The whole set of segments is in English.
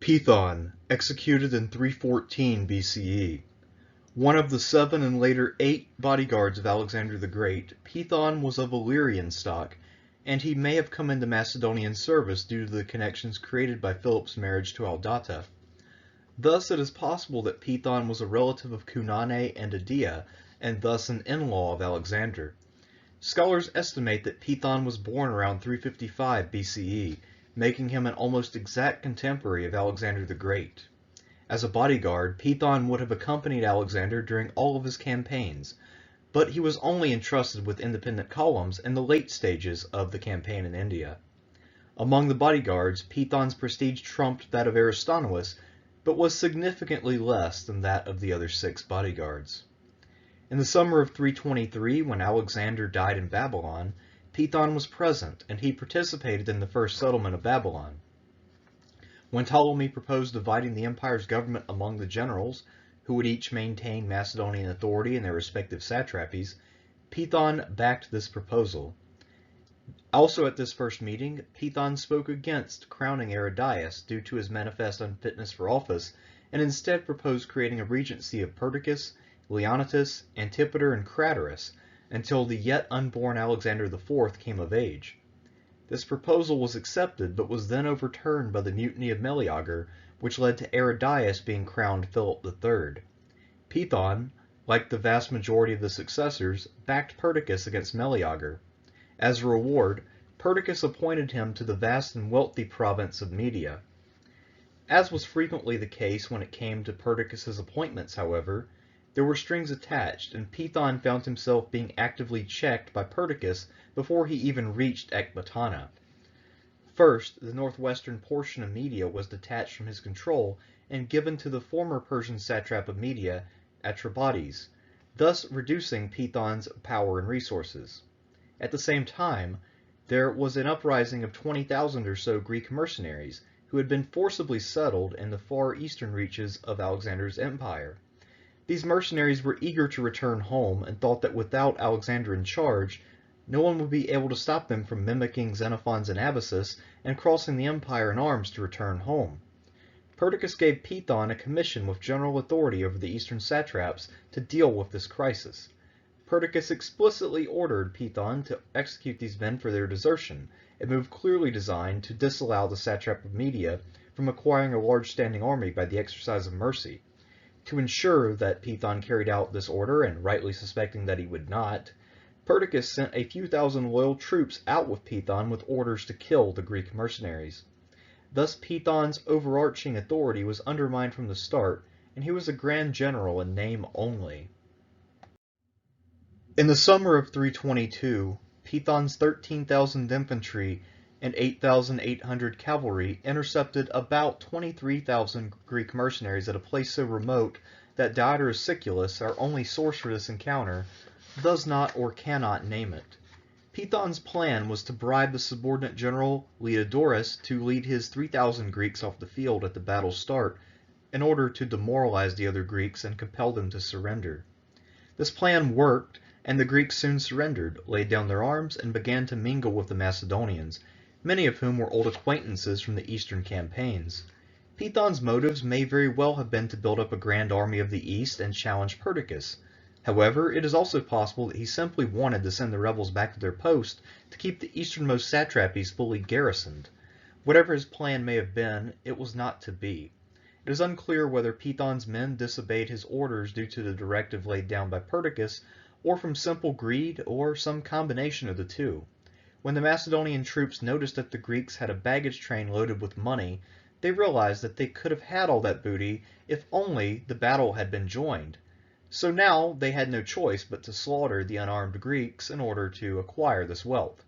Peithon, executed in 314 BCE. One of the 7 and later 8 bodyguards of Alexander the Great, Peithon was of Illyrian stock, and he may have come into Macedonian service due to the connections created by Philip's marriage to Aldata. Thus it is possible that Peithon was a relative of Cunane and Edea, and thus an in-law of Alexander. Scholars estimate that Peithon was born around 355 BCE, making him an almost exact contemporary of Alexander the Great. As a bodyguard, Peithon would have accompanied Alexander during all of his campaigns, but he was only entrusted with independent columns in the late stages of the campaign in India. Among the bodyguards, Peithon's prestige trumped that of Aristobulus, but was significantly less than that of the other 6 bodyguards. In the summer of 323, when Alexander died in Babylon, Peithon was present, and he participated in the first settlement of Babylon. When Ptolemy proposed dividing the empire's government among the generals, who would each maintain Macedonian authority in their respective satrapies, Peithon backed this proposal. Also at this first meeting, Peithon spoke against crowning Aridaeus due to his manifest unfitness for office, and instead proposed creating a regency of Perdiccas, Leonidas, Antipater, and Craterus, until the yet unborn Alexander IV came of age. This proposal was accepted, but was then overturned by the mutiny of Meleager, which led to Aridaeus being crowned Philip III. Peithon, like the vast majority of the successors, backed Perdiccas against Meleager. As a reward, Perdiccas appointed him to the vast and wealthy province of Media. As was frequently the case when it came to Perdiccas's appointments, however, there were strings attached, and Peithon found himself being actively checked by Perdiccas before he even reached Ecbatana. First, the northwestern portion of Media was detached from his control and given to the former Persian satrap of Media, Atribodes, thus reducing Peithon's power and resources. At the same time, there was an uprising of 20,000 or so Greek mercenaries who had been forcibly settled in the far eastern reaches of Alexander's empire. These mercenaries were eager to return home and thought that without Alexander in charge, no one would be able to stop them from mimicking Xenophon's Anabasis and crossing the empire in arms to return home. Perdiccas gave Peithon a commission with general authority over the eastern satraps to deal with this crisis. Perdiccas explicitly ordered Peithon to execute these men for their desertion, a move clearly designed to disallow the satrap of Media from acquiring a large standing army by the exercise of mercy. To ensure that Peithon carried out this order, and rightly suspecting that he would not, Perdiccas sent a few thousand loyal troops out with Peithon with orders to kill the Greek mercenaries. Thus Peithon's overarching authority was undermined from the start, and he was a grand general in name only. In the summer of 322, Peithon's 13,000 infantry and 8,800 cavalry intercepted about 23,000 Greek mercenaries at a place so remote that Diodorus Siculus, our only source for this encounter, does not or cannot name it. Peithon's plan was to bribe the subordinate general Leodorus to lead his 3,000 Greeks off the field at the battle's start in order to demoralize the other Greeks and compel them to surrender. This plan worked, and the Greeks soon surrendered, laid down their arms, and began to mingle with the Macedonians, many of whom were old acquaintances from the eastern campaigns. Peithon's motives may very well have been to build up a grand army of the east and challenge Perdiccas. However, it is also possible that he simply wanted to send the rebels back to their post to keep the easternmost satrapies fully garrisoned. Whatever his plan may have been, it was not to be. It is unclear whether Peithon's men disobeyed his orders due to the directive laid down by Perdiccas, or from simple greed, or some combination of the two. When the Macedonian troops noticed that the Greeks had a baggage train loaded with money, they realized that they could have had all that booty if only the battle had been joined. So now they had no choice but to slaughter the unarmed Greeks in order to acquire this wealth.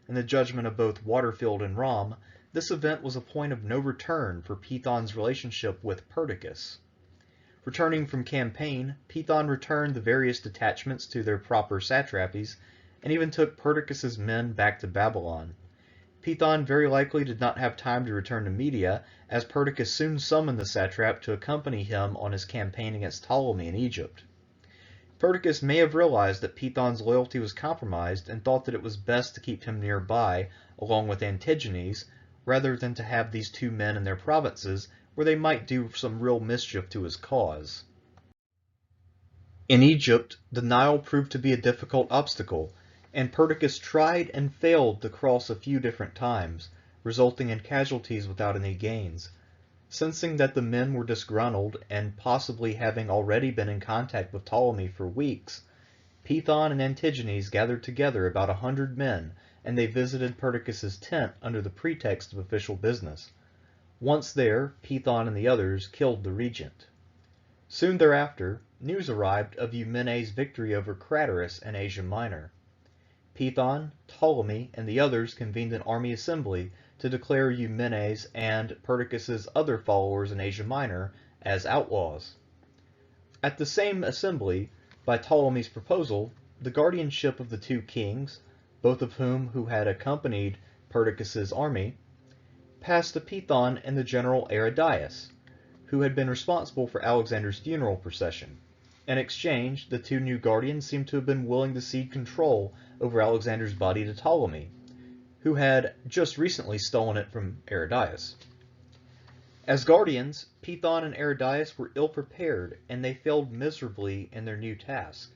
In the judgment of both Waterfield and Rom, this event was a point of no return for Peithon's relationship with Perdiccas. Returning from campaign, Peithon returned the various detachments to their proper satrapies, and even took Perdiccas's men back to Babylon. Peithon very likely did not have time to return to Media, as Perdiccas soon summoned the satrap to accompany him on his campaign against Ptolemy in Egypt. Perdiccas may have realized that Peithon's loyalty was compromised and thought that it was best to keep him nearby, along with Antigenes, rather than to have these two men in their provinces, where they might do some real mischief to his cause. In Egypt, the Nile proved to be a difficult obstacle, and Perdiccas tried and failed to cross a few different times, resulting in casualties without any gains. Sensing that the men were disgruntled, and possibly having already been in contact with Ptolemy for weeks, Peithon and Antigenes gathered together about 100 men, and they visited Perdiccas's tent under the pretext of official business. Once there, Peithon and the others killed the regent. Soon thereafter, news arrived of Eumenes' victory over Craterus in Asia Minor. Peithon, Ptolemy, and the others convened an army assembly to declare Eumenes and Perdiccas's other followers in Asia Minor as outlaws. At the same assembly, by Ptolemy's proposal, the guardianship of the two kings, both of who had accompanied Perdiccas's army, passed to Peithon and the general Aridaeus, who had been responsible for Alexander's funeral procession. In exchange, the two new guardians seem to have been willing to cede control over Alexander's body to Ptolemy, who had just recently stolen it from Aridaeus. As guardians, Peithon and Aridaeus were ill-prepared, and they failed miserably in their new task.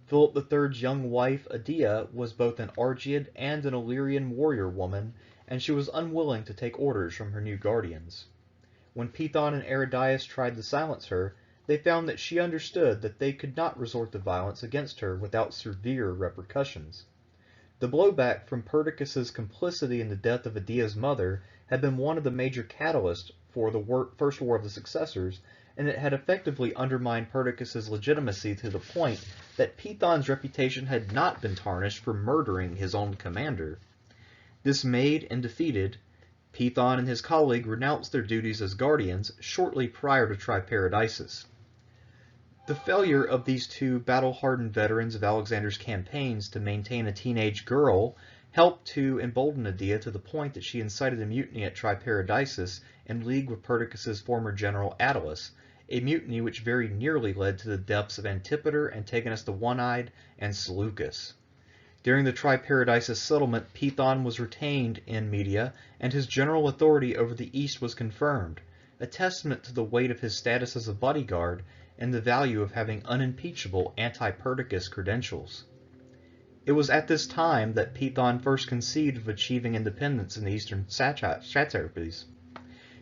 Philip III's young wife, Adia, was both an Argead and an Illyrian warrior woman, and she was unwilling to take orders from her new guardians. When Peithon and Aridaeus tried to silence her, they found that she understood that they could not resort to violence against her without severe repercussions. The blowback from Perdiccas's complicity in the death of Adia's mother had been one of the major catalysts for the First War of the Successors, and it had effectively undermined Perdiccas's legitimacy to the point that Peithon's reputation had not been tarnished for murdering his own commander. Dismayed and defeated, Peithon and his colleague renounced their duties as guardians shortly prior to Triparadisus. The failure of these two battle-hardened veterans of Alexander's campaigns to maintain a teenage girl helped to embolden Adia to the point that she incited a mutiny at Triparadisus in league with Perdiccas's former general Attalus, a mutiny which very nearly led to the deaths of Antipater, Antigonus the One-Eyed, and Seleucus. During the Triparadisus settlement, Peithon was retained in Media, and his general authority over the East was confirmed, a testament to the weight of his status as a bodyguard and the value of having unimpeachable anti-Perdiccas credentials. It was at this time that Peithon first conceived of achieving independence in the eastern satrapies.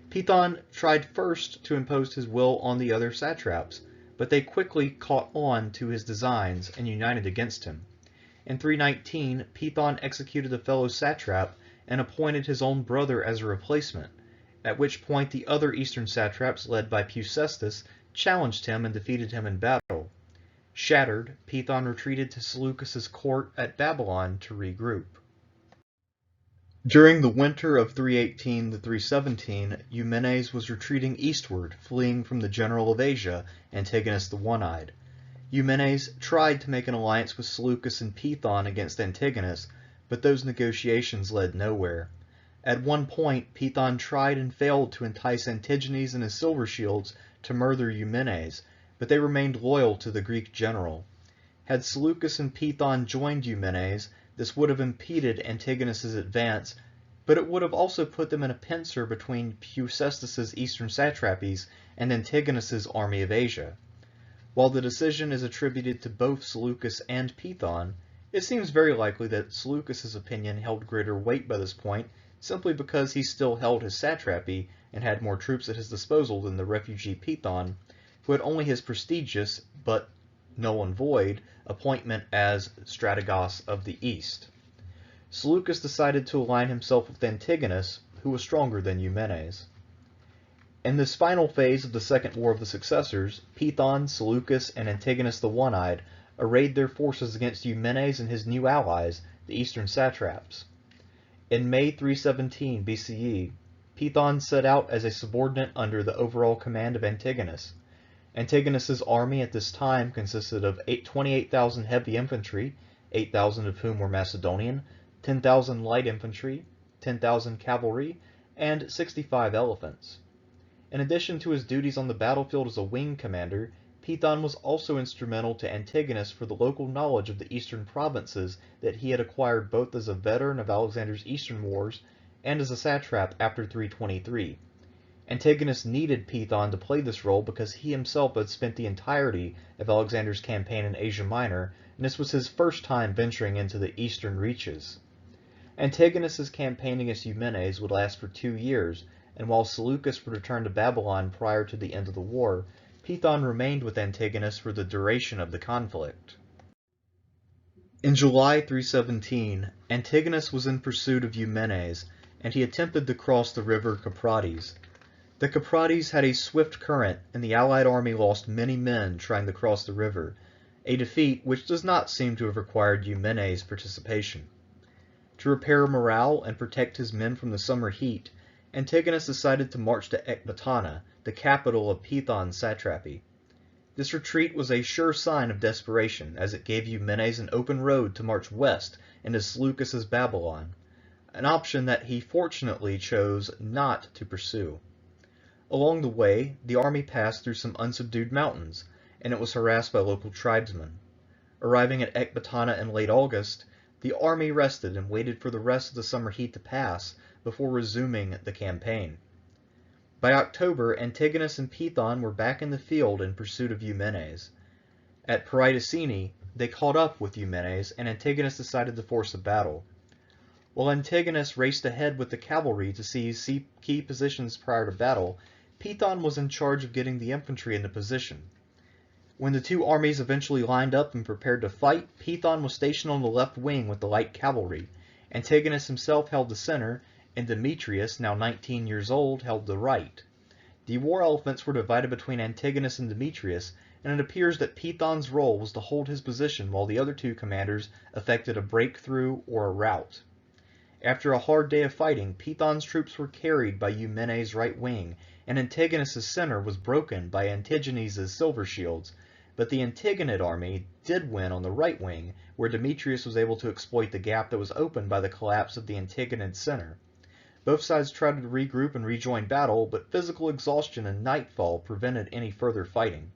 Peithon tried first to impose his will on the other satraps, but they quickly caught on to his designs and united against him. In 319, Peithon executed a fellow satrap and appointed his own brother as a replacement, at which point the other eastern satraps, led by Peucestus, challenged him and defeated him in battle. Shattered, Peithon retreated to Seleucus's court at Babylon to regroup. During the winter of 318 to 317, Eumenes was retreating eastward, fleeing from the general of Asia, Antigonus the One-Eyed. Eumenes tried to make an alliance with Seleucus and Peithon against Antigonus, but those negotiations led nowhere. At one point, Peithon tried and failed to entice Antigenes and his Silver Shields to murder Eumenes, but they remained loyal to the Greek general. Had Seleucus and Peithon joined Eumenes, this would have impeded Antigonus's advance, but it would have also put them in a pincer between Peucestus's eastern satrapies and Antigonus's army of Asia. While the decision is attributed to both Seleucus and Peithon, it seems very likely that Seleucus's opinion held greater weight by this point, simply because he still held his satrapy and had more troops at his disposal than the refugee Peithon, who had only his prestigious, but null and void, appointment as strategos of the East. Seleucus decided to align himself with Antigonus, who was stronger than Eumenes. In this final phase of the Second War of the Successors, Peithon, Seleucus, and Antigonus the One-Eyed arrayed their forces against Eumenes and his new allies, the eastern satraps. In May 317 BCE, Peithon set out as a subordinate under the overall command of Antigonus. Antigonus's army at this time consisted of 28,000 heavy infantry, 8,000 of whom were Macedonian, 10,000 light infantry, 10,000 cavalry, and 65 elephants. In addition to his duties on the battlefield as a wing commander, Peithon was also instrumental to Antigonus for the local knowledge of the eastern provinces that he had acquired both as a veteran of Alexander's eastern wars and as a satrap after 323. Antigonus needed Peithon to play this role because he himself had spent the entirety of Alexander's campaign in Asia Minor, and this was his first time venturing into the eastern reaches. Antigonus's campaign against Eumenes would last for 2 years, and while Seleucus would return to Babylon prior to the end of the war, Peithon remained with Antigonus for the duration of the conflict. In July 317, Antigonus was in pursuit of Eumenes, and he attempted to cross the river Caprates. The Caprates had a swift current, and the allied army lost many men trying to cross the river, a defeat which does not seem to have required Eumenes' participation. To repair morale and protect his men from the summer heat, Antigonus decided to march to Ecbatana, the capital of Peithon's satrapy. This retreat was a sure sign of desperation, as it gave Eumenes an open road to march west into Seleucus's Babylon, an option that he fortunately chose not to pursue. Along the way, the army passed through some unsubdued mountains, and it was harassed by local tribesmen. Arriving at Ecbatana in late August, the army rested and waited for the rest of the summer heat to pass before resuming the campaign. By October, Antigonus and Peithon were back in the field in pursuit of Eumenes. At Peithon, they caught up with Eumenes, and Antigonus decided to force a battle. While Antigonus raced ahead with the cavalry to seize key positions prior to battle, Peithon was in charge of getting the infantry into position. When the two armies eventually lined up and prepared to fight, Peithon was stationed on the left wing with the light cavalry. Antigonus himself held the center, and Demetrius, now 19 years old, held the right. The war elephants were divided between Antigonus and Demetrius, and it appears that Peithon's role was to hold his position while the other two commanders effected a breakthrough or a rout. After a hard day of fighting, Peithon's troops were carried by Eumenes' right wing, and Antigonus' center was broken by Antigenes' silver shields, but the Antigonid army did win on the right wing, where Demetrius was able to exploit the gap that was opened by the collapse of the Antigonid center. Both sides tried to regroup and rejoin battle, but physical exhaustion and nightfall prevented any further fighting.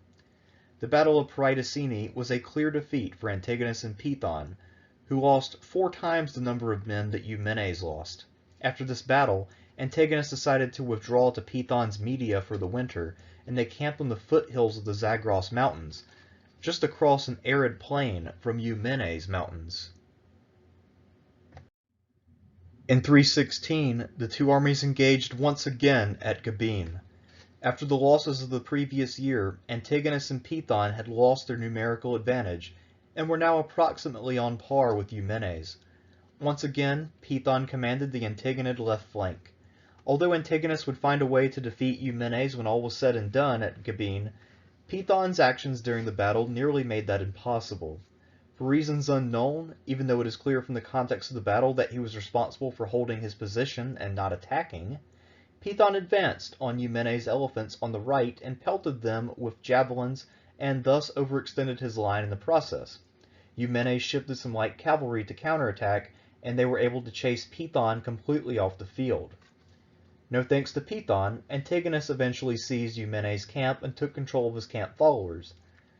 The Battle of Peithon was a clear defeat for Antigonus and Peithon, who lost 4 times the number of men that Eumenes lost. After this battle, Antigonus decided to withdraw to Peithon's Media for the winter, and they camped on the foothills of the Zagros Mountains, just across an arid plain from Eumenes' mountains. In 316, the two armies engaged once again at Gabin. After the losses of the previous year, Antigonus and Peithon had lost their numerical advantage, and were now approximately on par with Eumenes. Once again, Peithon commanded the Antigonid left flank. Although Antigonus would find a way to defeat Eumenes when all was said and done at Gabin, Peithon's actions during the battle nearly made that impossible. For reasons unknown, even though it is clear from the context of the battle that he was responsible for holding his position and not attacking, Peithon advanced on Eumenes' elephants on the right and pelted them with javelins and thus overextended his line in the process. Eumenes shifted some light cavalry to counterattack, and they were able to chase Peithon completely off the field. No thanks to Peithon, Antigonus eventually seized Eumenes' camp and took control of his camp followers.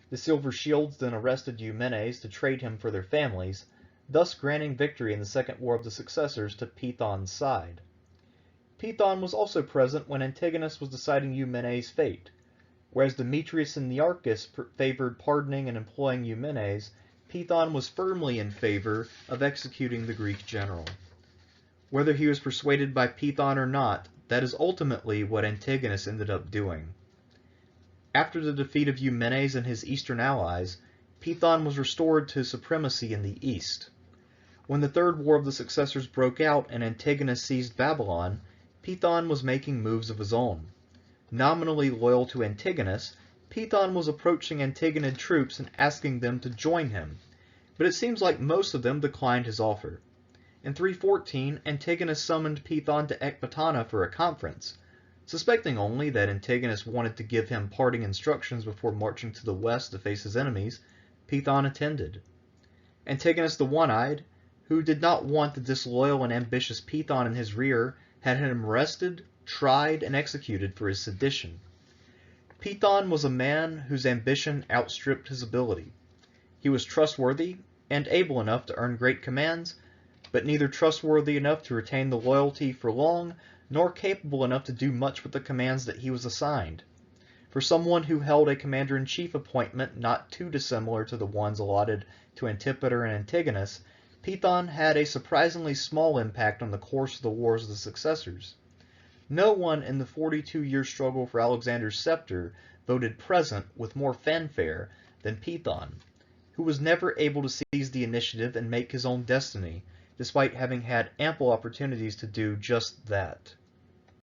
The Silver Shields then arrested Eumenes to trade him for their families, thus granting victory in the Second War of the Successors to Peithon's side. Peithon was also present when Antigonus was deciding Eumenes' fate. Whereas Demetrius and Nearchus favored pardoning and employing Eumenes, Peithon was firmly in favor of executing the Greek general. Whether he was persuaded by Peithon or not, that is ultimately what Antigonus ended up doing. After the defeat of Eumenes and his eastern allies, Peithon was restored to supremacy in the east. When the Third War of the Successors broke out and Antigonus seized Babylon, Peithon was making moves of his own. Nominally loyal to Antigonus, Peithon was approaching Antigonid troops and asking them to join him, but it seems like most of them declined his offer. In 314, Antigonus summoned Peithon to Ecbatana for a conference. Suspecting only that Antigonus wanted to give him parting instructions before marching to the west to face his enemies, Peithon attended. Antigonus the One-Eyed, who did not want the disloyal and ambitious Peithon in his rear, had him arrested, tried, and executed for his sedition. Peithon was a man whose ambition outstripped his ability. He was trustworthy and able enough to earn great commands, but neither trustworthy enough to retain the loyalty for long, nor capable enough to do much with the commands that he was assigned. For someone who held a commander-in-chief appointment not too dissimilar to the ones allotted to Antipater and Antigonus, Peithon had a surprisingly small impact on the course of the wars of the successors. No one in the 42-year struggle for Alexander's scepter voted present with more fanfare than Peithon, who was never able to seize the initiative and make his own destiny, despite having had ample opportunities to do just that.